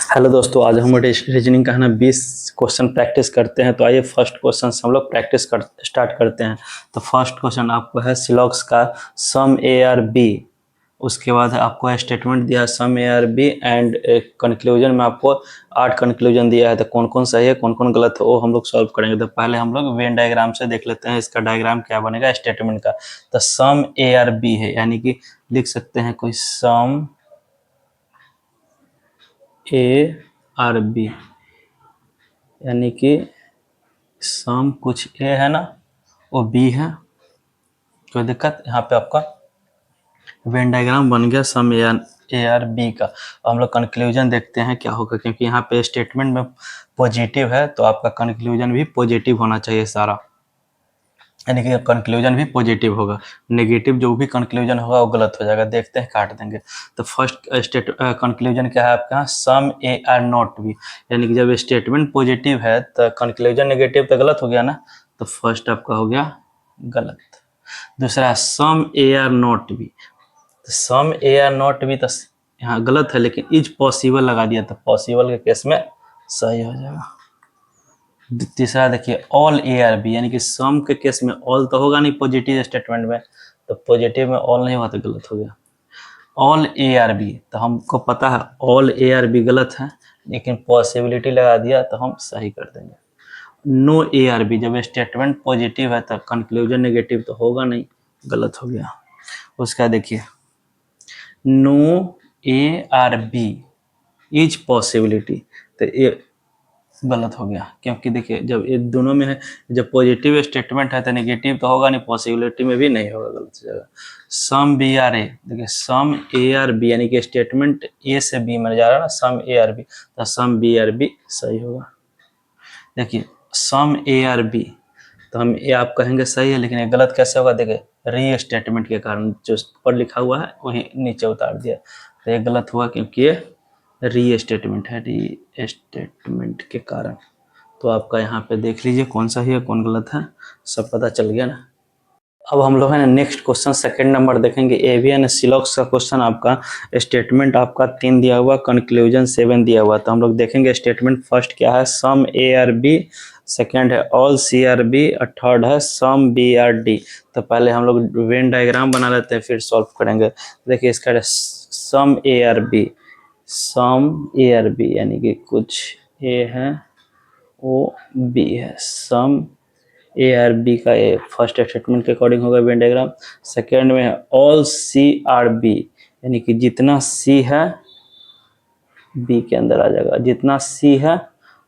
Hello दोस्तों, आज हम रीजनिंग का है ना 20 क्वेश्चन प्रैक्टिस करते हैं। तो आइए फर्स्ट क्वेश्चन से हम लोग स्टार्ट करते हैं। तो फर्स्ट क्वेश्चन आपको है सिलॉक्स का सम ए आर बी। उसके बाद आपको स्टेटमेंट दिया है some A are B and conclusion में आपको 8 कंक्लूजन दिया है। तो कौन कौन सही है कौन कौन गलत है वो हम लोग सॉल्व करेंगे। तो पहले हम लोग वेन डायग्राम से देख लेते हैं इसका डायग्राम क्या बनेगा स्टेटमेंट का। तो सम ए आर बी है, यानी कि लिख सकते हैं कोई सम ए आर बी, यानी कि सम कुछ ए है ना, वो बी है। कोई दिक्कत? यहाँ पे आपका वेन डायग्राम बन गया सम ए आर बी का। हम लोग कंक्लूजन देखते हैं क्या होगा, क्योंकि यहाँ पे स्टेटमेंट में पॉजिटिव है तो आपका कंक्लूजन भी पॉजिटिव होना चाहिए सारा, यानी कि कंक्लूजन भी पॉजिटिव होगा। नेगेटिव जो भी कंक्लूजन होगा वो गलत हो जाएगा। देखते हैं, काट देंगे। तो फर्स्ट कंक्लूजन क्या है आपके यहाँ, सम ए आर नॉट बी, यानी कि जब स्टेटमेंट पॉजिटिव है तो कंक्लूजन नेगेटिव तो गलत हो गया ना। तो फर्स्ट आपका हो गया गलत। दूसरा सम ए आर नॉट बी, तो सम ए आर नॉट बी तो यहाँ गलत है, लेकिन इज पॉसिबल लगा दिया तो पॉसिबल के केस में सही हो जाएगा। तीसरा देखिए ऑल ए आर बी, यानी कि सम के केस में ऑल तो होगा नहीं पॉजिटिव स्टेटमेंट में, तो पॉजिटिव में ऑल नहीं हुआ तो गलत हो गया। ऑल ए आर बी, तो हमको पता है ऑल ए आर बी गलत है, लेकिन पॉसिबिलिटी लगा दिया तो हम सही कर देंगे। नो ए आर बी, जब स्टेटमेंट पॉजिटिव है तो कंक्लूजन नेगेटिव तो होगा नहीं, गलत हो गया। उसका देखिए no A are B is possibility, तो ये गलत हो गया, क्योंकि देखिए जब ये दोनों में है, जब पॉजिटिव स्टेटमेंट है तो नेगेटिव तो होगा नहीं, पॉसिबिलिटी में भी नहीं होगा, गलत हो जाएगा। सम बी आर ए, देखिए सम ए आर बी, यानी कि स्टेटमेंट ए से बी में जा रहा है ना, सम ए आर बी, तो सम बी आर बी सही होगा। देखिए सम ए आर बी, तो हम ये आप कहेंगे सही है, लेकिन ये गलत कैसे होगा? देखिए री स्टेटमेंट के कारण, जो ऊपर लिखा हुआ है वही नीचे उतार दिया, तो ये गलत हुआ क्योंकि ये री स्टेटमेंट है, री स्टेटमेंट के कारण। तो आपका यहाँ पे देख लीजिए कौन सही है कौन गलत है, सब पता चल गया ना। अब हम लोग है ना नेक्स्ट क्वेश्चन सेकंड नंबर देखेंगे। एवियन सिलॉक्स का क्वेश्चन आपका स्टेटमेंट आपका 3 दिया हुआ, कंक्लूजन 7 दिया हुआ। तो हम लोग देखेंगे स्टेटमेंट फर्स्ट क्या है, some A are B, second है ऑल सी आर बी, और थर्ड है सम बी आर डी। तो पहले हम लोग वेन डायग्राम बना लेते हैं फिर सॉल्व करेंगे। देखिए इसका some A are B, some A are B यानी कि कुछ ए है ओ बी है, सम ए आर बी का ए फर्स्ट स्टेटमेंट के अकॉर्डिंग होगा वेन डायग्राम। सेकेंड में है ऑल सी आर बी, यानी कि जितना सी है बी के अंदर आ जाएगा, जितना सी है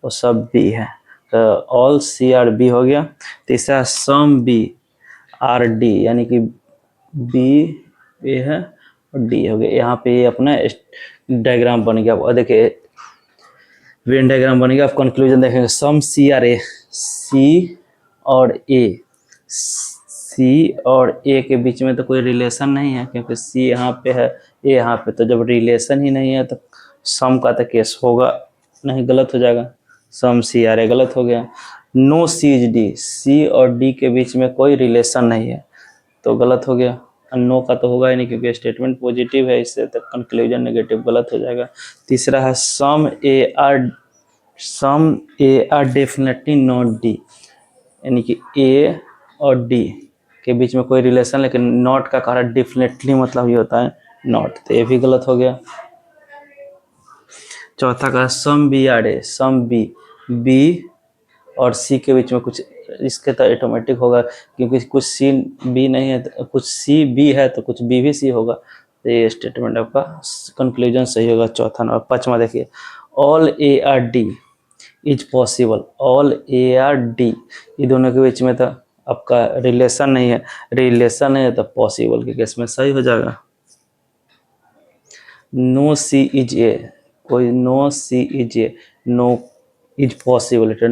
वो सब बी है, तो ऑल सी आर बी हो गया। तीसरा सम बी आर डी, यानी कि बी ए है और डी हो गया। यहाँ पे ये अपना डायग्राम बन गया। और देखिए वेन डायग्राम बनेगा, आप कंक्लूजन देखेंगे सम सी आर ए, सी और ए, सी और ए के बीच में तो कोई रिलेशन नहीं है, क्योंकि सी यहाँ पे है ए यहाँ पे, तो जब रिलेशन ही नहीं है तो सम का तो केस होगा नहीं, गलत हो जाएगा। सम सी आर ए गलत हो गया। नो सी इज डी, सी और डी के बीच में कोई रिलेशन नहीं है तो गलत हो गया। नो का तो होगा ही नहीं क्योंकि स्टेटमेंट पॉजिटिव है, इससे तो कंक्लूजन नेगेटिव, गलत हो जाएगा। तीसरा है some A are definitely not D, यानी कि ए और डी के बीच में कोई रिलेशन, लेकिन नॉट का कारण डेफिनेटली मतलब ये होता है नॉट, तो ये भी गलत हो गया। चौथा का some B are A, some B, B और सी के बीच में कुछ, इसके तो ऑटोमेटिक होगा क्योंकि कुछ सी बी नहीं है, तो कुछ सी बी है तो कुछ बी भी सी होगा, तो ये स्टेटमेंट आपका कंक्लूजन सही होगा। चौथा नंबर। पांचवा देखिए all A R D is possible, all A R D, ये दोनों के बीच में तो आपका रिलेशन नहीं है, रिलेशन नहीं है तो पॉसिबल के केस में सही हो जाएगा। नो सी इज ए, कोई no C is A, no is possibility,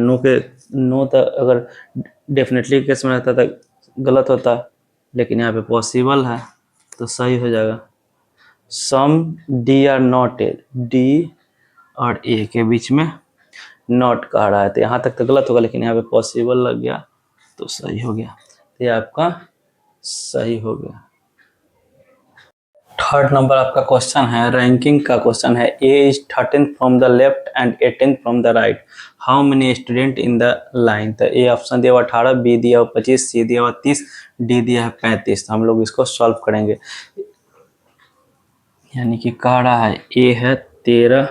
no तो अगर डेफिनेटली केस में रहता तो गलत होता, लेकिन यहाँ पे पॉसिबल है तो सही हो जाएगा। Some D are not A, D और ए के बीच में नॉट कह रहा है, तो यहाँ तक तो गलत होगा, लेकिन यहाँ पे पॉसिबल लग गया तो सही हो गया, तो ये आपका सही हो गया। थर्ड नंबर आपका क्वेश्चन है, रैंकिंग का क्वेश्चन है। A is 13 from the left end 18 from the right, how many student in the line. तो ए ऑप्शन दिया हुआ 18, बी दिया हुआ 25, सी दिया हुआ 30, डी दिया है 35। तो हम लोग इसको सॉल्व करेंगे। यानी कि कह रहा है ए है 13,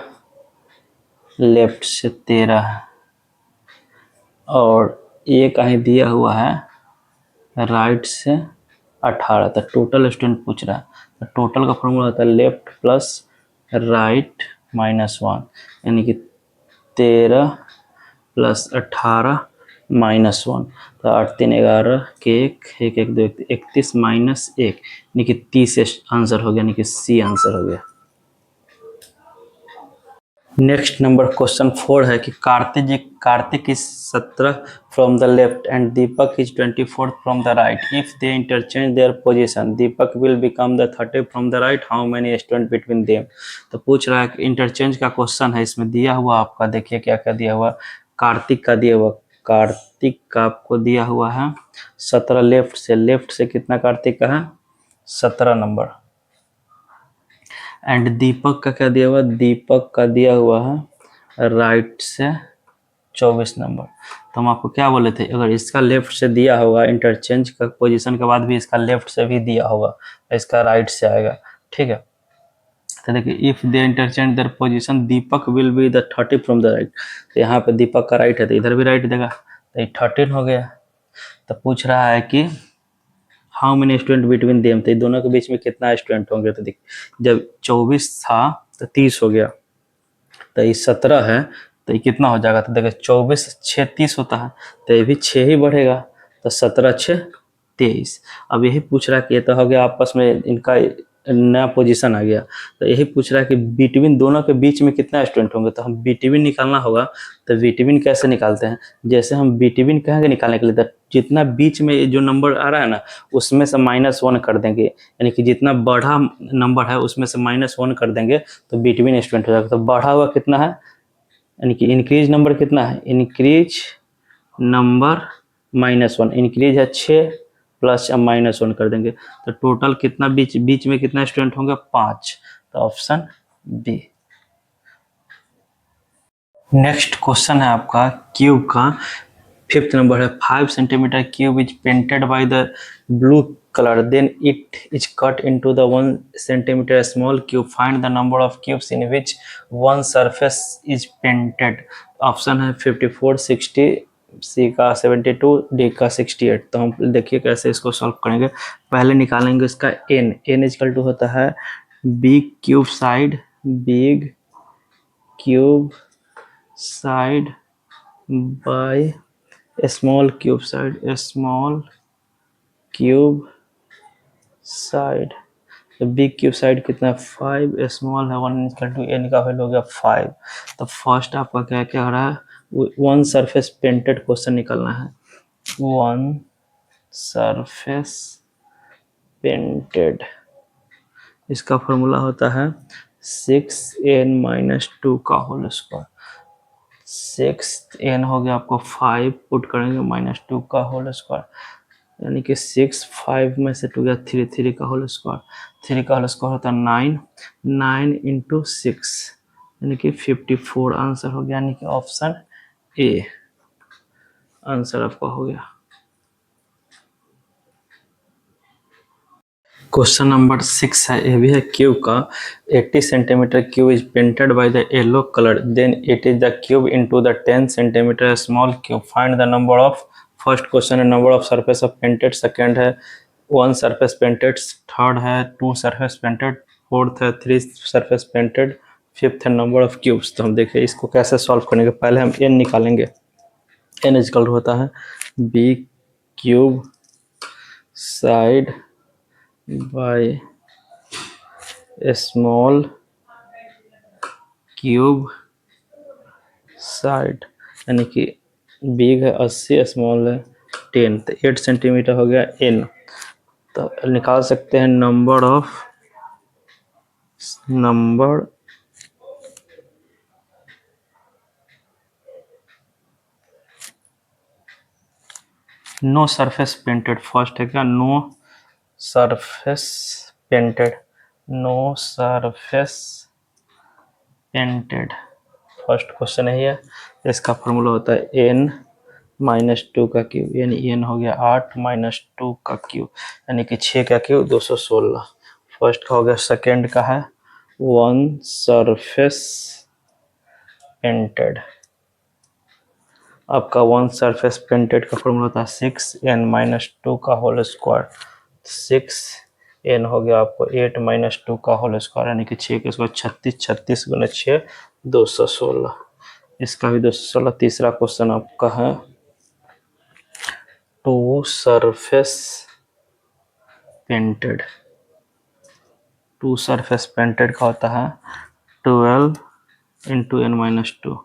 लेफ्ट से 13 है, और ए कहीं दिया हुआ है राइट से 18। तो टोटल स्टूडेंट पूछ रहा है, तो टोटल का फॉर्मूला होता है लेफ्ट प्लस राइट -1, यानी कि 13 प्लस 18 -1। तो 8 3 11 के 1 1 2 31 -1 यानी कि 30 आंसर हो गया, यानी कि सी आंसर हो गया। नेक्स्ट नंबर क्वेश्चन 4 है कि Kartik is 17 from the left and Deepak is 24 from the right, if they interchange their position Deepak will become the 30 from the right, how many student between them. तो पूछ रहा है कि interchange का question है। इसमें दिया हुआ आपका देखिए क्या क्या दिया हुआ। कार्तिक का दिया हुआ, कार्तिक का आपको दिया हुआ है 17 लेफ्ट से कितना कार्तिक का है 17 नंबर, एंड दीपक का क्या दिया हुआ, दीपक का दिया हुआ है राइट से 24 नंबर। तो हम आपको क्या बोले थे, अगर इसका लेफ्ट से दिया होगा इंटरचेंज का पोजीशन के बाद भी इसका लेफ्ट से भी दिया होगा तो इसका राइट से आएगा, ठीक है। तो देखिए if they interchange their position Deepak will be the 30 from the right, तो यहाँ पे दीपक का राइट है तो इधर भी राइट देगा, तो ये 13 हो गया। तो पूछ रहा है कि how many student between them, तो दोनों के बीच में कितना स्टूडेंट होंगे। तो देखिए जब 24 था तो 30 हो गया, तो ये 17 है तो ये कितना हो जाएगा। तो देखिए 24 6 30 होता है, तो ये भी 6 ही बढ़ेगा, तो 17 6 23। अब यही पूछ रहा है कि ये तो हो गया आपस में इनका नया पोजीशन आ गया। तो यही पूछ रहा है कि बिटवीन दोनों के बीच में कितना स्टूडेंट होंगे। तो हम बिटवीन निकालना होगा, तो बिटवीन कैसे निकालते हैं, जैसे हम बिटवीन कहेंगे निकालने के लिए, तो जितना बीच में जो नंबर आ रहा है ना उसमें से -1 कर देंगे, यानी कि जितना बढ़ा नंबर है उसमें से -1 कर देंगे तो बिटवीन स्टूडेंट हो जाएगा। तो बढ़ा हुआ कितना है, यानी कि इंक्रीज नंबर कितना है, इंक्रीज नंबर -1, इंक्रीज है 6 प्लस -1 कर देंगे, तो टोटल कितना बीच में कितना स्टूडेंट होंगे 5। तो ऑप्शन बी। नेक्स्ट क्वेश्चन है आपका क्यूब का, 5th नंबर है। 5 centimetre cube is painted by the blue color, then it is cut into the 1 centimeter small cube, find the number of cubes in which one surface is painted। Option है 54 60, सी का 72, D का 68। तो हम देखिए कैसे इसको solve करेंगे। पहले निकालेंगे इसका n इक्वल टू होता है big cube side by small cube side. तो बिग क्यूब साइड कितना 5, स्मॉल है 1 इक्वल टू n का वैल्यू हो गया 5। तो फर्स्ट आपका क्या क्या हो रहा है, 1 सरफेस पेंटेड क्वेश्चन निकलना है। 1 सरफेस पेंटेड, इसका फॉर्मूला होता है 6n-2 का होल स्क्वायर। 6n हो गया आपको 5 पुट करेंगे -2 का होल स्क्वायर, यानी कि 6 5 में से 2 गया 3 3 का होल स्क्वायर, 3 का होल स्क्वायर होता है 9 इंटू 6 यानी कि 54 आंसर हो गया, यानी कि ऑप्शन ए आंसर आपका हो गया। क्वेश्चन नंबर 6 है, ये भी है क्यूब का। 80 centimetre cube is painted by the yellow colour, then it is the cube into the 10 centimetre small cube, find the number of. First question है number of surface of painted, second है 1 surface painted, third है 2 surface painted, fourth है 3 surface painted, fifth है number of cubes. तो हम देखिए इसको कैसे सॉल्व करेंगे। पहले हम n निकालेंगे, n इक्वल होता है B cube side by small cube side, यानी कि बिग है 80, स्मॉल है 10, तो 8 सेंटीमीटर हो गया n। तो निकाल सकते हैं number no surface painted. First है क्या, no surface painted, no surface painted. First question है ये। इसका फॉर्मूला होता है n माइनस 2 का क्यूब, यानी n हो गया 8 माइनस 2 का क्यूब, यानी कि 6 का क्यूब 216। फर्स्ट का हो गया। सेकेंड का है वन सरफेस पेंटेड। आपका वन सरफेस पेंटेड का फॉर्मूला होता है 6n माइनस 2 का होल स्क्वायर। 6n हो गया आपको 8 माइनस 2 का होल स्क्वायर, यानी कि 6 के स्क्वायर 36, 36 गुना 6 216। इसका भी 216। तीसरा क्वेश्चन आपका है two surface painted. Two surface painted का होता है 12 इंटू n माइनस 2,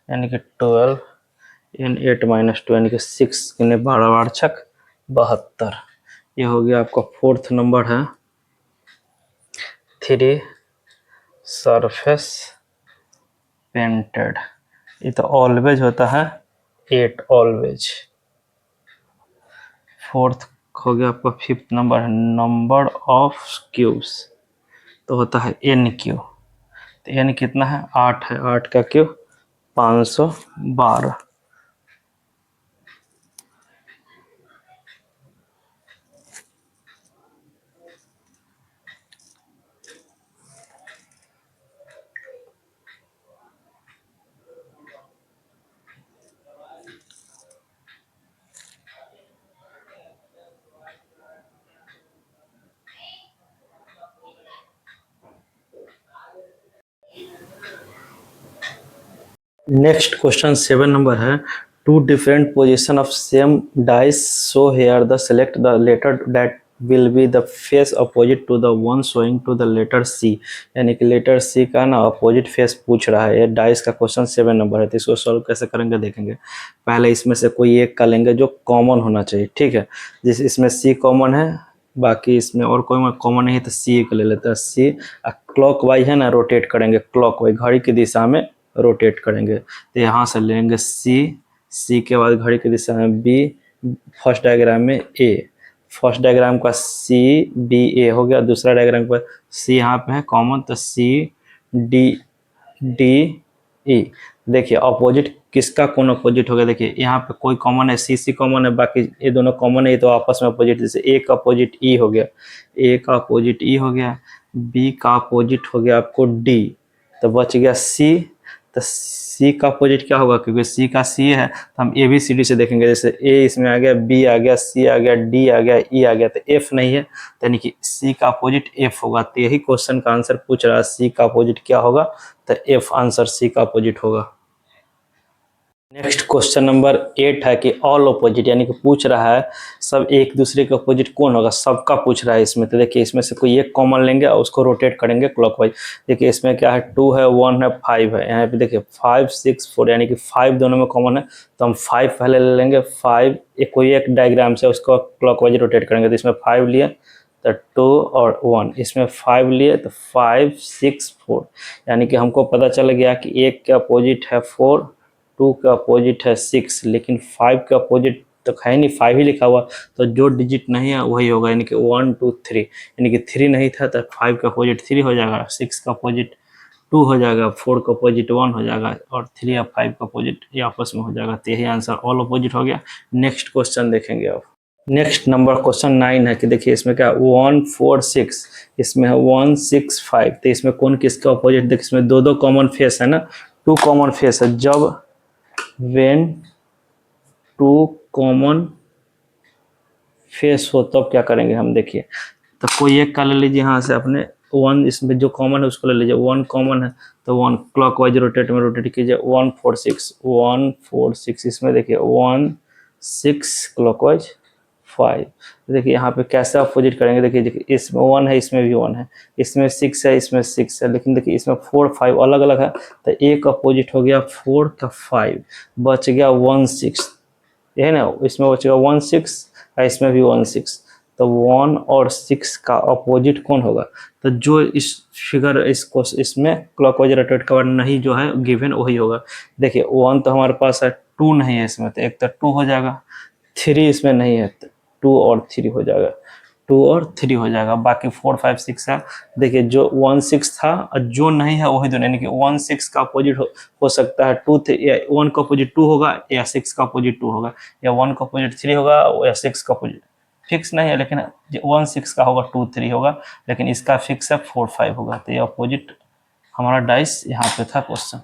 यानी कि 12 n 8 माइनस 2, यानी कि 6 गुने 12 12 छक 72। ये हो गया आपका फोर्थ नंबर है। थ्री सरफेस पेंटेड, ये तो ऑलवेज होता है 8 ऑलवेज। फोर्थ हो गया आपका फिफ्थ नंबर है नंबर ऑफ क्यूब्स, तो होता है n क्यूब। तो n कितना है 8 है, 8 का क्यूब 512। नेक्स्ट क्वेश्चन 7 नंबर है two different position of same dice so here the select the letter that will be the face opposite to the one showing to the letter C, यानी कि letter सी का ना opposite face पूछ रहा है। ये dice का क्वेश्चन 7 नंबर है, तो इसको सॉल्व कैसे करेंगे देखेंगे। पहले इसमें से कोई एक का लेंगे जो कॉमन होना चाहिए, ठीक है। जिस इसमें सी कॉमन है, बाकी इसमें और कोई कॉमन नहीं है तो सी को ले लेते हैं। सी क्लॉक वाइज है ना, रोटेट करेंगे क्लॉक वाइज, घड़ी की दिशा में रोटेट करेंगे। तो यहाँ से लेंगे सी के बाद घड़ी की दिशा में बी, फर्स्ट डायग्राम में ए। फर्स्ट डायग्राम का सी बी ए हो गया, दूसरा डायग्राम पर सी यहाँ पे है कॉमन, तो सी डी डी ई। देखिए अपोजिट किसका कौन अपोजिट हो गया, देखिए यहाँ पे कोई कॉमन है, सी कॉमन है, बाकी ये दोनों कॉमन है, तो आपस में अपोजिट। जैसे ए का अपोजिट ई हो गया, ए का अपोजिट ई हो गया, बी का अपोजिट हो गया आपको डी, तो बच गया सी। तो सी का अपोजिट क्या होगा, क्योंकि सी का सी है तो हम ए बी सी डी से देखेंगे। जैसे ए इसमें आ गया, बी आ गया, सी आ गया, डी आ गया, ई आ गया, तो एफ नहीं है, तो यानी कि सी का अपोजिट एफ होगा। तो यही क्वेश्चन का आंसर पूछ रहा है, सी का अपोजिट क्या होगा, तो एफ आंसर सी का अपोजिट होगा। नेक्स्ट क्वेश्चन नंबर 8 है कि ऑल अपोजिट, यानी कि पूछ रहा है सब एक दूसरे के अपोजिट कौन होगा, सबका पूछ रहा है इसमें। तो देखिए इसमें से कोई एक कॉमन लेंगे और उसको रोटेट करेंगे क्लॉकवाइज। देखिए इसमें क्या है, 2 है, 1 है, 5 है। यहाँ पे देखिए 5 6 4, यानी कि 5 दोनों में कॉमन है, तो हम 5 पहले ले लेंगे। 5 एक कोई एक डायग्राम से उसको क्लॉकवाइज रोटेट करेंगे, तो इसमें 5 लिए तो 2 और 1, इसमें 5 लिए तो 5 6 4, यानी कि हमको पता चल गया कि एक के अपोजिट है 4, 2 का अपोजिट है 6, लेकिन 5 का अपोजिट तो है नहीं, 5 ही लिखा हुआ, तो जो डिजिट नहीं है वही होगा, यानी कि 1 2 3, यानी कि 3 नहीं था तो 5 का अपोजिट 3 हो जाएगा, 6 का अपोजिट 2 हो जाएगा, 4 का अपोजिट 1 हो जाएगा, और 3 या 5 का अपोजिट ये आपस में हो जाएगा। तो यही आंसर ऑल अपोजिट हो गया। नेक्स्ट क्वेश्चन देखेंगे आप। नेक्स्ट नंबर क्वेश्चन 9 है कि देखिए इसमें क्या 1 4 6, इसमें है 1 6 5, तो इसमें कौन किसका अपोजिट, देखिए इसमें दो दो कॉमन फेस है ना, 2 कॉमन फेस है। जब when 2 कॉमन फेस हो तब तो क्या करेंगे हम, देखिए तो कोई एक का ले लीजिए यहाँ से अपने 1, इसमें जो कॉमन है उसको ले लीजिए। 1 कॉमन है तो 1 क्लॉकवाइज रोटेट में रोटेट कीजिए। 1 4 6, 1 4 6, इसमें देखिए 1 6 क्लॉकवाइज 5। देखिए यहाँ पे कैसे अपोजिट करेंगे, देखिए इसमें 1 है, इसमें भी 1 है, इसमें 6 है, इसमें 6 है, लेकिन देखिए इसमें 4 5 अलग अलग है, तो एक अपोजिट हो गया 4 का 5, बच गया 1 6, ये ना, इसमें बच गया 1 6, इसमें भी 1 6, तो 1 और 6 का अपोजिट कौन होगा, तो जो इस फिगर इसको इसमें क्लॉकवाइज रोटेट का नहीं जो है गिवन वही होगा। देखिए 1 तो हमारे पास है, 2 नहीं है इसमें, तो एक तो 2 हो जाएगा, 3 इसमें नहीं है तो 2 और 3 हो जाएगा, 2 और 3 हो जाएगा, बाकी 4 5 6 है। देखिए जो 1 6 था और जो नहीं है वही दोनों, यानी कि 1 6 का अपोजिट हो सकता है 2 या 1 का अपोजिट 2 होगा या 6 का अपोजिट 2 होगा, या 1 का अपोजिट 3 होगा या 6 का अपोजिट फिक्स नहीं है, लेकिन 1 6 का होगा 2 3 होगा, लेकिन इसका फिक्स है 4 5 होगा। तो ये अपोजिट हमारा डाइस यहाँ पे था क्वेश्चन।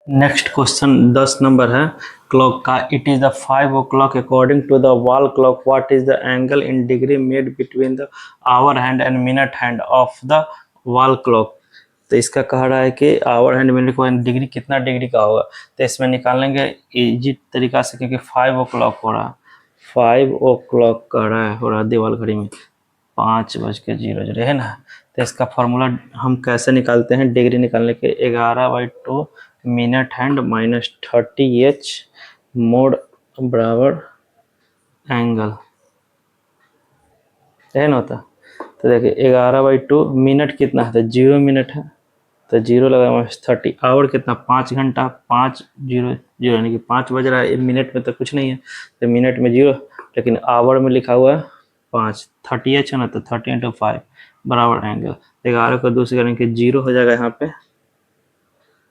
नेक्स्ट क्वेश्चन 10 नंबर है क्लॉक का। It is the 5 o'clock according to the wall clock what is the angle in degree made between the hour hand and minute hand of the wall clock. तो इसका कह रहा है कि hour hand minute को degree कितना degree का होगा, तो इसमें निकालेंगे इजी तरीका से, क्योंकि 5 o'clock हो रहा है, 5 o'clock कह रहा है, हो रहा है दीवार घड़ी में 5:00 है ना। तो इसका फॉर्मूला हम कैसे निकालते हैं डिग्री निकालने के, 11/2 minute hand minus 30h mode बराबर एंगल, है ना होता। तो देखिए 11/2 मिनट कितना है, तो 0 मिनट है, तो 0 लगा माइनस 30, आवर कितना 5 घंटा, 5:00 यानी कि 5 बज रहा है, मिनट में तो कुछ नहीं है, तो मिनट में 0, लेकिन आवर में लिखा हुआ है 5, 30h है ना, तो 30 × 5 बराबर एंगल। 11 को 2 से करेंगे 0 हो जाएगा यहाँ पे,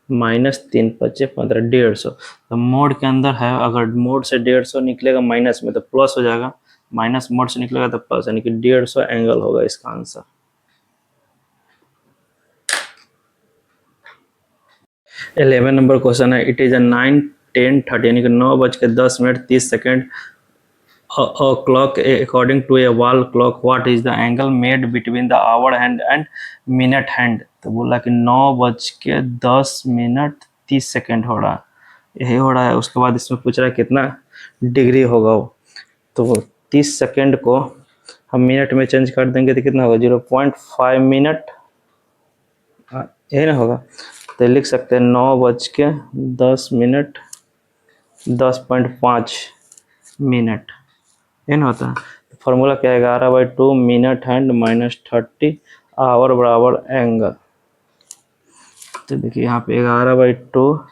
-3 × 5 = 15, 150। तो मोड के अंदर है, अगर मोड से 150 निकलेगा माइनस में तो प्लस हो जाएगा, माइनस मोड से निकलेगा तो प्लस, यानी कि 150 एंगल होगा इसका आंसर। 11 नंबर क्वेश्चन है। इट इज 9:10:30 यानी कि 9:10:30 clock according to a wall clock what is the angle made between the hour hand and minute hand. तो बोला कि 9:10:30 हो रहा है, यही हो रहा है। उसके बाद इसमें पूछ रहा है कितना डिग्री होगा वो, तो 30 सेकेंड को हम मिनट में चेंज कर देंगे तो कितना होगा, 0.5 मिनट, यही ना होगा। तो लिख सकते हैं 9:10 10.5 मिनट, ये ना होता है। फॉर्मूला क्या है, 11/2 मिनट हैंड माइनस 30 आवर बराबर एंगल। तो देखिए यहाँ पे 11/2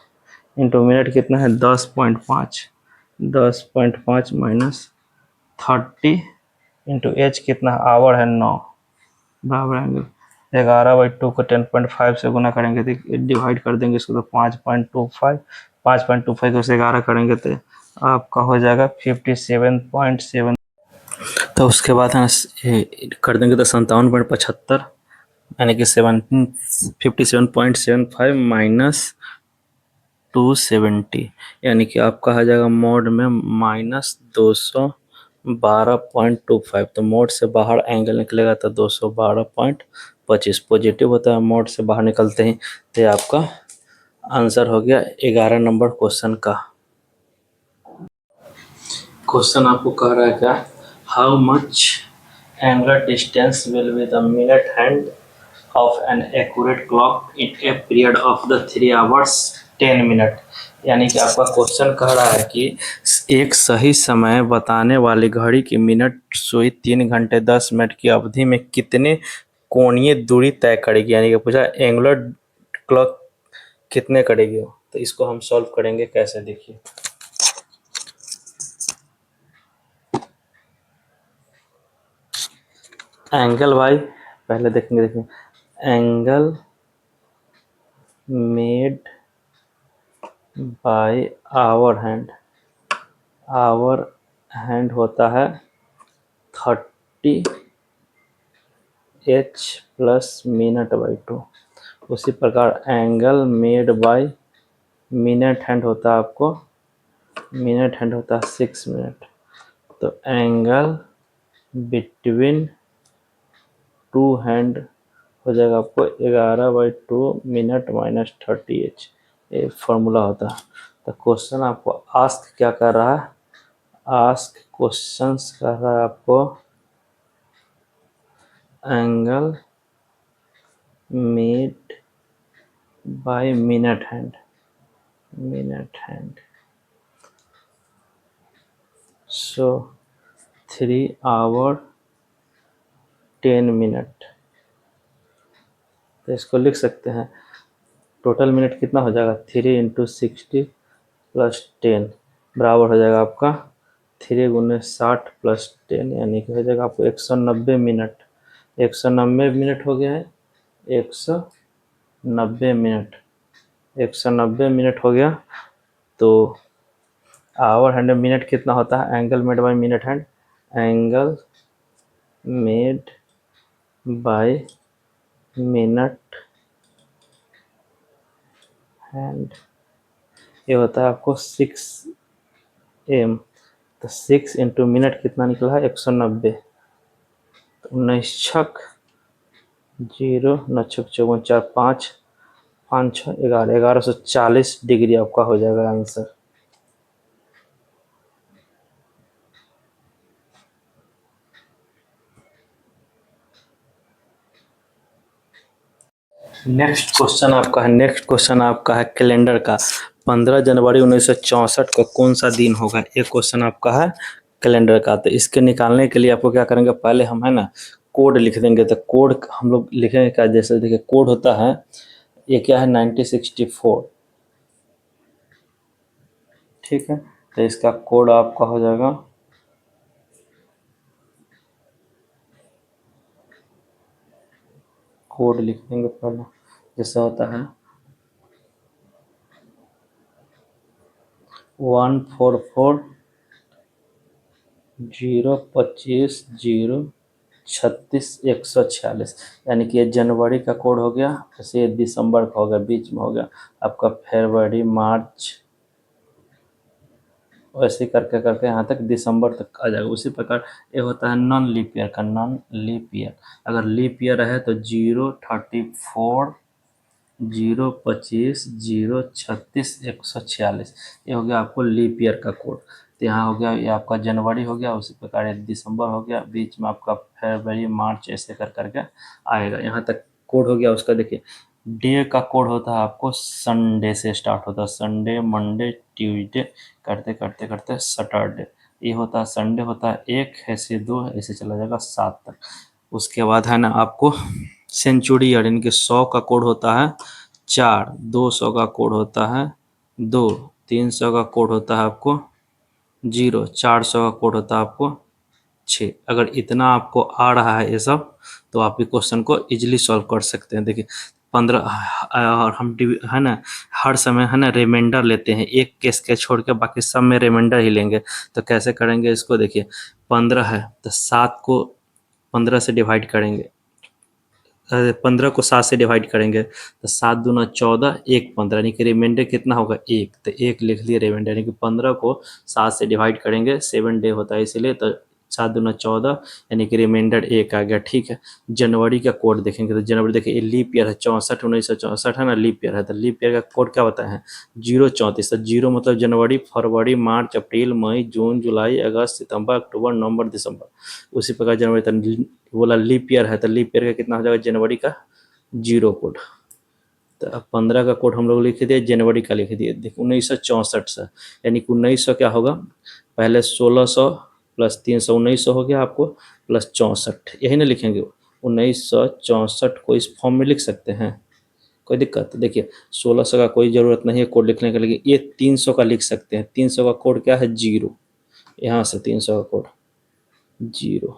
इंटू मिनट कितना है 10.5, 10.5 माइनस 30 इंटू एच कितना आवर है 9 बराबर एंगल। 11/2 को 10.5 से गुना करेंगे तो डिवाइड कर देंगे इसको, तो 5.25 को 11 करेंगे तो आपका हो जाएगा 57.7। तो उसके बाद है कर देंगे तो 57.75, यानी कि 57.75 माइनस 270, यानी कि आपका आ जाएगा मोड में -212.25। तो मोड से बाहर एंगल निकलेगा तो 212.25 पॉजिटिव होता है मोड से बाहर निकलते ही। तो आपका आंसर हो गया 11 नंबर क्वेश्चन का। क्वेश्चन आपको कह रहा है क्या, how much angular distance will be the minute hand of an accurate clock in a period of the 3 hours 10 minute. यानी कि आपका क्वेश्चन कह रहा है कि एक सही समय बताने वाली घड़ी की मिनट सुई 3 घंटे 10 मिनट की अवधि में कितने कोणीय दूरी तय करेगी, यानी कि पूछा एंगुलर क्लॉक कितने करेगी। तो इसको हम सॉल्व करेंगे कैसे, देखिए एंगल भाई पहले देखेंगे, angle made by hour hand होता है 30h प्लस मिनट/2। उसी प्रकार angle made by minute hand होता है आपको, मिनट हैंड होता है 6 मिनट। तो एंगल बिटवीन टू हैंड हो जाएगा आपको 11/2 मिनट माइनस 30h, ये फॉर्मूला होता है। तो क्वेश्चन आपको आस्क क्या कर रहा है, आस्क क्वेश्चंस कर रहा है आपको angle made by minute hand so 3 hour 10 minute. तो इसको लिख सकते हैं, टोटल मिनट कितना हो जाएगा 3 × 60 + 10 बराबर हो जाएगा आपका 3 × 60 + 10 यानी कि हो जाएगा आपको 190 मिनट। 190 मिनट हो गया है, 190 मिनट, 190 मिनट हो गया। तो आवर हैंड मिनट कितना होता है? Angle made by minute hand, angle made by minute hand, ये होता है आपको 6 m। तो 6 × मिनट कितना निकला है? 190। तो 19 छक 0, 9 छक 54, 4 5, 5 6 11, 1140 डिग्री आपका हो जाएगा आंसर। नेक्स्ट क्वेश्चन आपका है कैलेंडर का। 15 जनवरी 1964 का कौन सा दिन होगा? एक क्वेश्चन आपका है कैलेंडर का। तो इसके निकालने के लिए आपको क्या करेंगे? पहले हम है ना कोड लिख देंगे। तो कोड हम लोग लिखेंगे क्या? जैसे देखिए कोड होता है, ये क्या है? 1964, ठीक है। तो इसका कोड आपका हो जाएगा कोड लिख देंगे पहले, जैसा होता है 144-025-036-146, यानी कि ये जनवरी का कोड हो गया। ऐसे दिसंबर का हो गया, बीच में हो गया आपका फरवरी, मार्च, वैसे करके करके यहाँ तक दिसंबर तक आ जाएगा। उसी प्रकार ये होता है नॉन लीप ईयर का। नॉन लीप ईयर, अगर लीप ईयर है तो 034, 025, 036-146, ये हो गया आपको लीप ईयर का कोड। तो यहाँ हो गया ये आपका जनवरी हो गया, उसी प्रकार ये दिसंबर हो गया, बीच में आपका फरवरी, मार्च, ऐसे कर करके आएगा। यहाँ तक कोड हो गया। उसका देखिए डे का कोड होता है आपको संडे से स्टार्ट होता है। संडे, मंडे, ट्यूसडे करते करते करते सैटरडे, ये होता है संडे होता है 1, ऐसे 2, ऐसे चला जाएगा 7 तक। उसके बाद है ना आपको सेंचुरी ईयर, यानी कि 100 का कोड होता है 4, 200 का कोड होता है 2, 300 का कोड होता है आपको 0, 400 का कोड होता है आपको 6। अगर इतना आपको आ रहा है ये सब, तो आप ये क्वेश्चन को इजीली सॉल्व कर सकते हैं। देखिए 15, और हम है ना हर समय है ना रिमाइंडर लेते हैं, एक केस के छोड़ के बाकी सब में रिमाइंडर ही लेंगे। तो कैसे करेंगे इसको? देखिए 15 है तो 7 को 15 से डिवाइड करेंगे, 15 को 7 से डिवाइड करेंगे तो 7 दूना 14, 1 15, यानी कि रिमाइंडर कितना होगा? 1। तो 1 लिख लिए रिमाइंडर, यानी कि 15 को 7 से डिवाइड करेंगे, 7 डे होता है इसीलिए। तो 7 दूना 14, यानी कि रिमाइंडर 1 आ गया, ठीक है। जनवरी का कोड देखेंगे तो जनवरी देखिए ये लीप ईयर है, 64 1964 है ना लीप ईयर है। तो लीप ईयर का कोड क्या होता है? 034। तो 0 मतलब जनवरी, फरवरी, मार्च, अप्रैल, मई, जून, जुलाई, अगस्त, सितंबर, अक्टूबर, नवंबर, दिसंबर। उसी प्रकार जनवरी बोला लीप ईयर है तो लीप ईयर का कितना हो जाएगा? जनवरी का 0 कोड। तो अब 15 का कोड हम लोग लिख दिए, जनवरी का लिख दिए। देखिए 1964 से, यानी कि 1900 क्या होगा? पहले 1600 + 300, 1900 हो गया आपको, प्लस 64, यही ना लिखेंगे। 1964 को इस फॉर्म में लिख सकते हैं, कोई दिक्कत? देखिए 1600 का कोई ज़रूरत नहीं है कोड लिखने का, लेकिन ये 300 का लिख सकते हैं। 300 का कोड क्या है? 0। यहाँ से 300 का कोड 0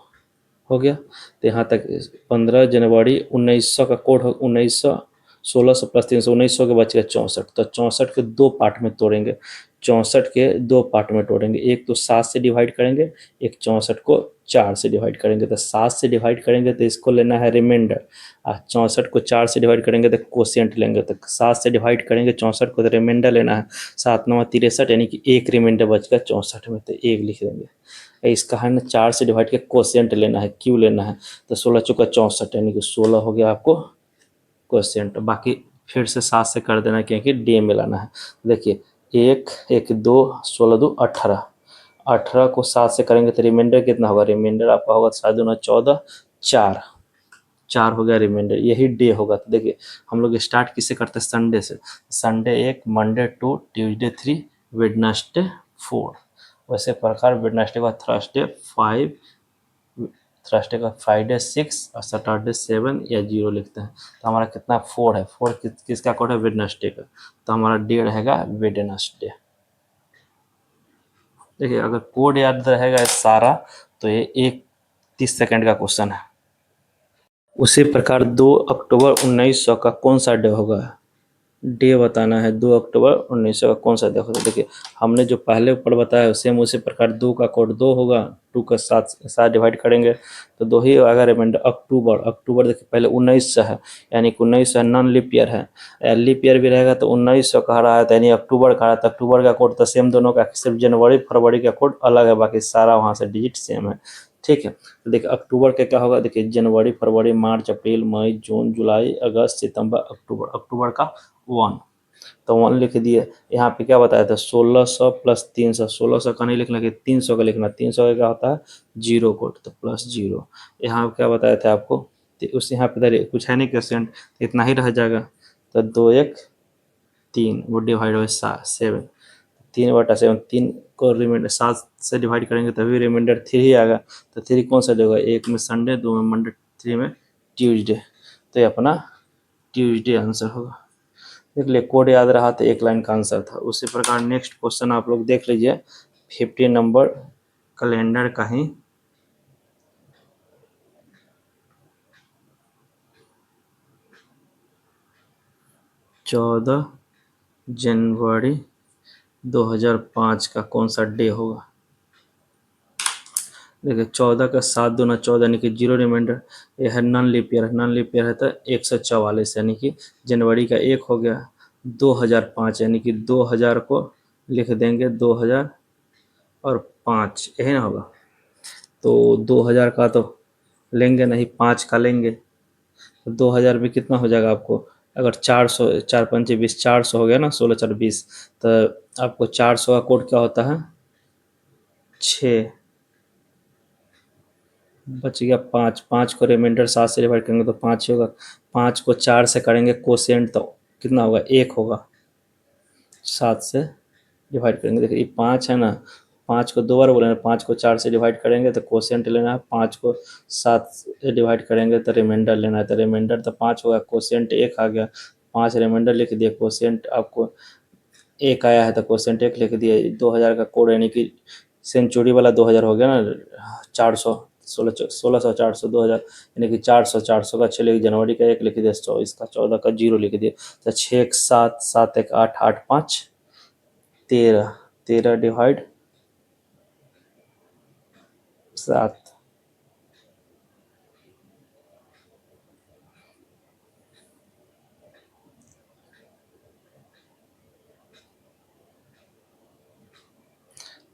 हो गया। तो यहाँ तक 15 जनवरी 1900 का कोड हो 1900, 1600 + 300, 1900 के बच गया 64। तो 64 के 2 पार्ट में तोड़ेंगे, 64 के 2 पार्ट में तोड़ेंगे। एक तो 7 से डिवाइड करेंगे, एक 64 को 4 से डिवाइड करेंगे। तो 7 से डिवाइड करेंगे तो इसको लेना है रिमाइंडर, और 64 को 4 से डिवाइड करेंगे तो कोशिएंट लेंगे। तो 7 से डिवाइड करेंगे 64 को, तो रिमाइंडर लेना है 7 9 63, यानी कि एक रिमाइंडर बच गया 64 में, तो 1 लिख देंगे। इसका है ना 4 से डिवाइड के कोशिएंट लेना है, क्यू लेना है। तो 16 चौका 64, यानी कि 16 हो गया आपको कोशिएंट। बाकी फिर से 7 से कर देना क्योंकि डे में लाना है। देखिए 1 1 2, 16 2 18, 18 को 7 से करेंगे तो रिमाइंडर कितना होगा? रिमाइंडर आपका होगा 7 दूना 14, 4, 4 हो गया रिमाइंडर, यही डे होगा। तो देखिए हम लोग स्टार्ट किससे करते हैं? संडे से। Sunday 1, Monday 2, Tuesday 3, Wednesday 4। वैसे प्रकार वेडनेसडे का थर्सडे 5, थर्सडे का फ्राइडे 6 और सैटरडे 7 या 0 लिखते हैं। तो हमारा कितना? 4 है। 4 किसका कोड है? वेडनेसडे का। तो हमारा डे रहेगा वेडनेसडे। देखिए अगर कोड याद रहेगा सारा तो ये 30 सेकंड का क्वेश्चन है। उसी प्रकार 2 अक्टूबर 1900 का कौन सा डे होगा, डे बताना है। 2 अक्टूबर 1900 का कौन सा डे होगा। देखिए हमने जो पहले ऊपर बताया सेम उसी प्रकार 2 का कोड 2 होगा, 2 का 7 डिवाइड करेंगे तो 2 ही आएगा रिमाइंडर। अक्टूबर, अक्टूबर देखिए पहले 1900 है यानी कि 1900 नॉन लीप ईयर है, लीप ईयर भी रहेगा तो 1900 कह रहा है तो यानी अक्टूबर कह रहा है तो अक्टूबर का कोड तो सेम दोनों का, सिर्फ जनवरी फरवरी का कोड अलग है, बाकी सारा वहाँ से डिजिट सेम है। ठीक है, तो देखिए अक्टूबर का क्या होगा, देखिए जनवरी फरवरी मार्च अप्रैल मई जून जुलाई अगस्त सितंबर अक्टूबर, अक्टूबर का 1 तो 1 लिख दिए। यहाँ पे क्या बताया था 1600 प्लस 300, 1600 का नहीं लिखना कि 300 का लिखना, 300 का क्या होता है जीरो कोड तो प्लस जीरो। यहाँ क्या बताया था आपको, तो उस यहाँ पे कुछ है नहीं क्वेश्चन, इतना ही रह जाएगा तो 2 1 3 वो डिवाइड हो 7, 3/7, 3 को रिमाइंडर 7 से डिवाइड करेंगे तभी रिमाइंडर 3 आएगा। तो 3 कौन सा देगा, 1 में संडे, 2 में मंडे, 3 में ट्यूसडे, तो ये अपना ट्यूसडे आंसर होगा। देख लिए कोड याद रहा तो 1 लाइन का आंसर था। उसी प्रकार नेक्स्ट क्वेश्चन आप लोग देख लीजिए 50 नंबर कैलेंडर का ही। चौदह जनवरी 2005 का कौन सा डे होगा। देखिए 14 का 7 दूना 14 यानी कि 0 रिमाइंडर, ये है non leap year, non leap year है तो 144 यानी कि जनवरी का 1 हो गया। 2005 यानी कि 2000 को लिख देंगे 2000 और 5 यही ना होगा, तो 2000 का तो लेंगे नहीं, 5 का लेंगे तो 2000 में कितना हो जाएगा आपको, अगर 400, 4 पंचे 20, 400 हो गया ना, 16 4 20, तो आपको 400 का कोड क्या होता है 6, बच गया 5, 5 को रिमाइंडर 7 से डिवाइड करेंगे तो 5 ही होगा, 5 को 4 से करेंगे कोसेंट तो कितना होगा 1 होगा, 7 से डिवाइड करेंगे। देखिए ये 5 है ना, 5 को 2 बार बोले ना, 5 को 4 से डिवाइड करेंगे तो कोसेंट लेना है, 5 को 7 से डिवाइड करेंगे तो रिमाइंडर लेना है, तो रिमाइंडर तो 5 होगा, कोसेंट 1 आ गया, 5 रिमाइंडर लिख दिए, कोसेंट आपको 1 आया है तो कोसेंट 1 लिख दिए। 2000 का कोड यानी कि सेंचुरी वाला 2000 हो गया ना, 400 1600 400 2000 यानी कि 400 400 का 6 लिख, जनवरी का 1 लिख दिया, 24 का 14 का 0 लिख दिया, तो 6 1 7 7 1 8 8 5 13, 13 डिवाइड 7,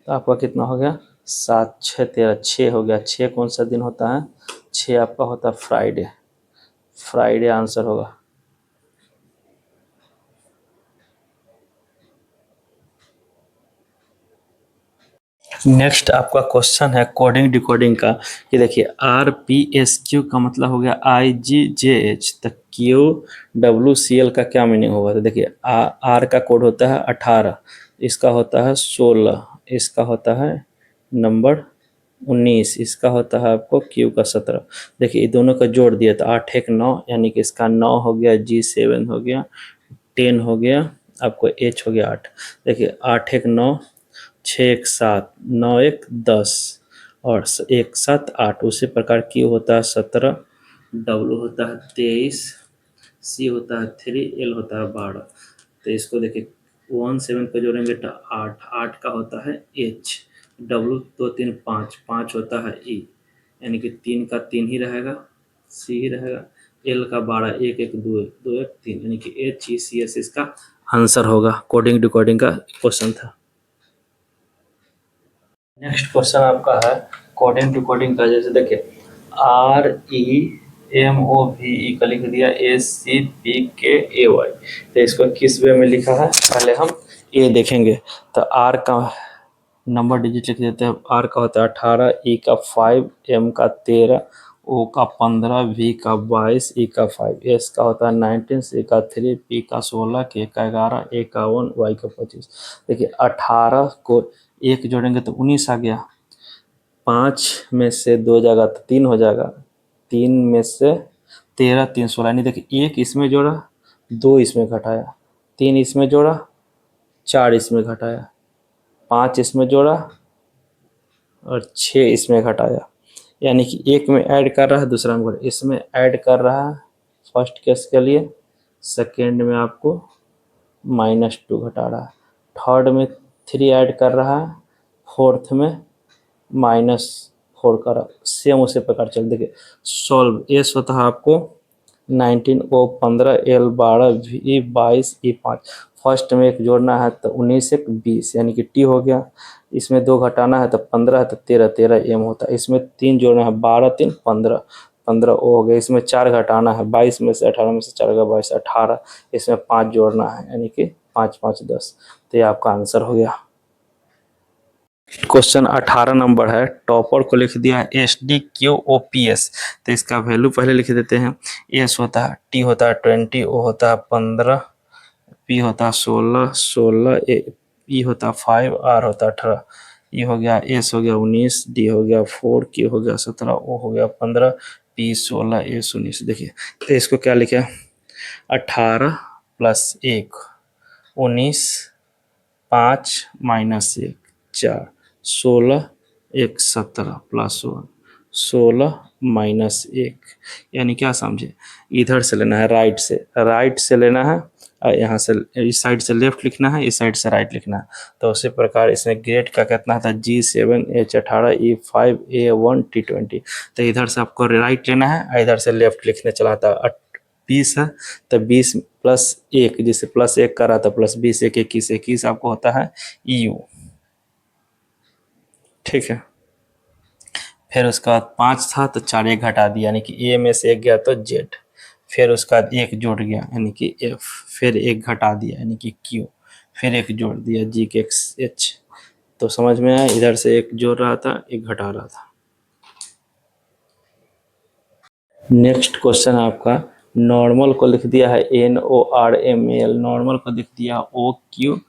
तो आपका कितना हो गया 7 6 13, 6 हो गया। 6 कौन सा दिन होता है, 6 आपका होता है फ्राइडे, फ्राइडे आंसर होगा। नेक्स्ट आपका क्वेश्चन है कोडिंग डिकोडिंग का, कि देखिए RPSQ का मतलब हो गया IGJH, तो QWCL का क्या मीनिंग होगा। तो देखिए R का कोड होता है 18, इसका होता है 16, इसका होता है नंबर 19, इसका होता है आपको Q का 17। देखिए ये दोनों का जोड़ दिया तो 8 1 9 यानी कि इसका 9 हो गया, G7 हो गया, 10 हो गया, आपको H हो गया 8। देखिए 8 1 9, 6 1 7, 9 1 10 और 1 7 8। उसी प्रकार Q होता है 17, W होता है 23, C होता है 3, L होता है 12। तो इसको देखिए 1 7 को जोड़ेंगे तो 8, 8 का होता है H, W 2 3 5, 5 होता है E यानी कि 3 का 3 ही रहेगा, C ही रहेगा, L का 12, 1 1 2 2 1 3 यानी कि HECS इसका आंसर होगा। कोडिंग डिकोडिंग का क्वेश्चन था। नेक्स्ट क्वेश्चन आपका है कोडिंग डिकोडिंग का, जैसे देखिए REMOVE का लिख दिया SCPKAY, तो इसको किस वे में लिखा है पहले हम ये देखेंगे। तो R का नंबर डिजिट लिख देते हैं, R का होता है 18, E का 5, M का 13, O का 15, V का 22, E का 5, S का होता है 19, C का 3, P का 16, K का 11, A का 1, Y का 25। देखिए 18 को 1 जोड़ेंगे तो 19 आ गया, 5 में से 2 जाएगा तो 3 हो जाएगा, 3 में से 13 3 16, यानी देखिए 1 इसमें जोड़ा, 2 इसमें घटाया, 3 इसमें जोड़ा, 4 इसमें घटाया, 5 इसमें जोड़ा, और 6 इसमें घटाया, यानी कि एक में ऐड कर रहा है, दूसरा में इसमें ऐड कर रहा है फर्स्ट केस के लिए, सेकेंड में आपको -2 घटा रहा है, थर्ड में 3 ऐड कर रहा है, फोर्थ में -4 कर रहा। सेम उसी प्रकार चल देखिए सॉल्व। एस होता है आपको 19, ओ 15, एल 12, वी 22, ई 5। फर्स्ट में एक जोड़ना है तो 19 एक 20, यानी कि टी हो गया। इसमें 2 घटाना है तो 15 है तो 13, 13 एम होता है। इसमें 3 जोड़ना है, 12 3 15, 15 ओ हो गया। इसमें 4 घटाना है, 22 में से 18 में से 4 का 22, 18। इसमें 5 जोड़ना है, यानी कि 5 5 10। तो ये आपका आंसर हो गया। क्वेश्चन 18 नंबर है, टॉपर को लिख दिया है SDQOPS। तो इसका वैल्यू पहले लिख देते हैं। एस होता है, टी होता है 20, ओ होता है 15, पी होता है 16, 16 ई होता है 5, आर होता है 18। ई हो गया, एस हो गया 19, डी हो गया 4, क्यू हो गया 17, ओ हो गया 15, पी 16, एस 19। देखिए तो इसको क्या लिखे, 18 + 1 19, 5 - 1 4, 16 1 17 +1 16 -1, यानी क्या समझे, इधर से लेना है, राइट से लेना है, और यहाँ से इस साइड से लेफ्ट लिखना है, इस साइड से राइट लिखना है। तो उसी प्रकार इसमें ग्रेड का कितना था, G7 H18 E5 A1 T20। तो इधर से आपको राइट लेना है और इधर से लेफ्ट लिखने चला था। 20 है तो 20 + 1, जिसे +1 कर रहा था, +20 1 21, 21 आपको होता है EU। ठीक है, फिर उसके बाद 5 था तो 4 एक घटा दिया, यानी कि ए में से 1 गया तो Z। फिर उसके बाद 1 जोड़ गया, यानी कि F। फिर 1 घटा दिया, यानी कि Q। फिर 1 जोड़ दिया, G के H। तो समझ में आया, इधर से 1 जोड़ रहा था, 1 घटा रहा था। नेक्स्ट क्वेश्चन आपका, नॉर्मल को लिख दिया है NORML, नॉर्मल को लिख दिया OQUFR,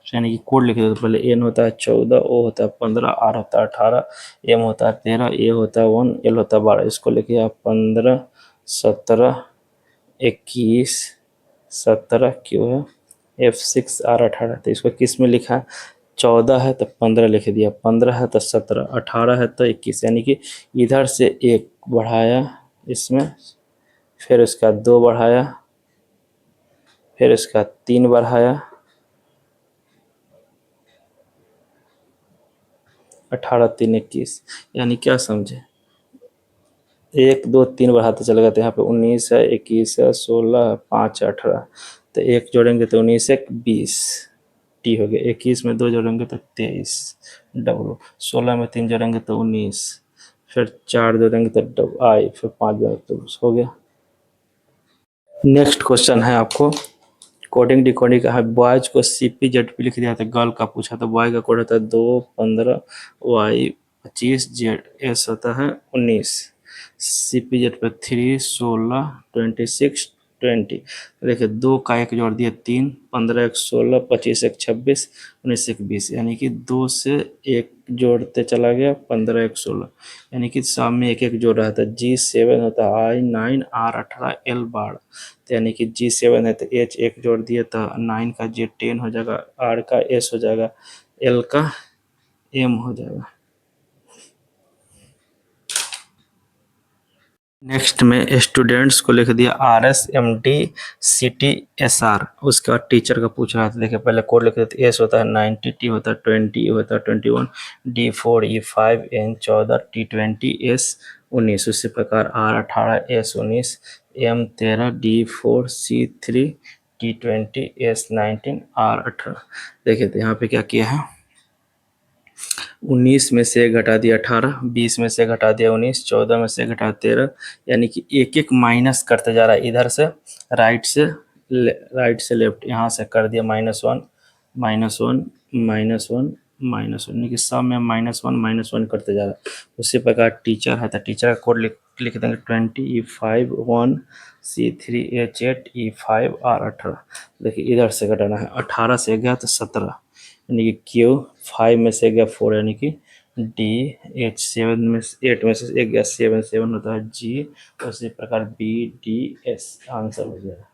यानी कि कोड लिख देते। पहले N होता है 14, O होता है 15, R होता है 18, M होता है 13, A होता है 1, L होता है 12। इसको लिखिए आप 15 17 21 17, क्यों है F6 R 18। तो इसको किस में लिखा है, 14 है तो 15 लिख दिया, 15 है तो 17, 18 है तो 21, यानी कि इधर से 1 बढ़ाया इसमें, फिर उसका 2 बढ़ाया, फिर उसका 3 बढ़ाया, 18 3 21, यानी क्या समझे, 1 2 3 बढ़ाते चले गए। तो यहाँ पे 19 है, 21 है, 16 है, 5 है, 18। तो 1 जोड़ेंगे तो 19 1 20 टी हो गया। 21 में 2 जोड़ेंगे तो 23 डब्लू। 16 में 3 जोड़ेंगे तो 19, फिर 4 जोड़ेंगे तो डब्लू आई, फिर 5 जोड़ेंगे तो हो गया। नेक्स्ट क्वेश्चन है आपको, कोडिंग डिकोडिंग का है। बॉयज को CP ZP लिख दिया था, गर्ल का पूछा तो बॉय का कोड होता है 2 15 Y 25 Z, एस होता है 19, CP Z पे 3 16 26 20। देखिए 2 का 1 जोड़ दिया 3, 15 1 16, 25 1 26, 19 1 20, यानी कि 2 से 1 जोड़ते चला गया, 15 1 16, यानी कि सामने 1 1 जोड़ रहा था। G7 होता है I9 R 18 L 12। तो यानी कि G7 है तो H 1 जोड़ दिए तो 9 का J 10 हो जाएगा, R का S हो जाएगा, L का M हो जाएगा। नेक्स्ट में स्टूडेंट्स को लिख दिया RS MD CT SR। उसके बाद टीचर का पूछ रहा था। देखिए पहले कोड लिख देते, S होता है 90, T होता है 20, E होता है 21, D4 E5 N 14, T20 S 19। उसी प्रकार R 18 S 19, M 13, D4 C3 T20 S 19 R 18। देखिए तो यहाँ पे क्या किया है, 19 में से घटा दिया 18, 20 में से घटा दिया 19, 14 में से घटा 13, यानी कि एक एक माइनस करते जा रहा है। इधर से राइट से लेफ्ट, यहाँ से कर दिया -1 -1 -1 -1, यानी कि सब में -1 -1 करते जा रहा है। उसी प्रकार टीचर है तो टीचर का कोड लिख देंगे 20 E5 1 C3 H8 E5 R 18। देखिए इधर से घटाना है, 18 से गया तो 17, यानी कि Q 5 में से गया 4, यानी कि D H 7 में 8 में से 1 गया 7 7 होता है G। उसी प्रकार B D S आंसर हो जाएगा।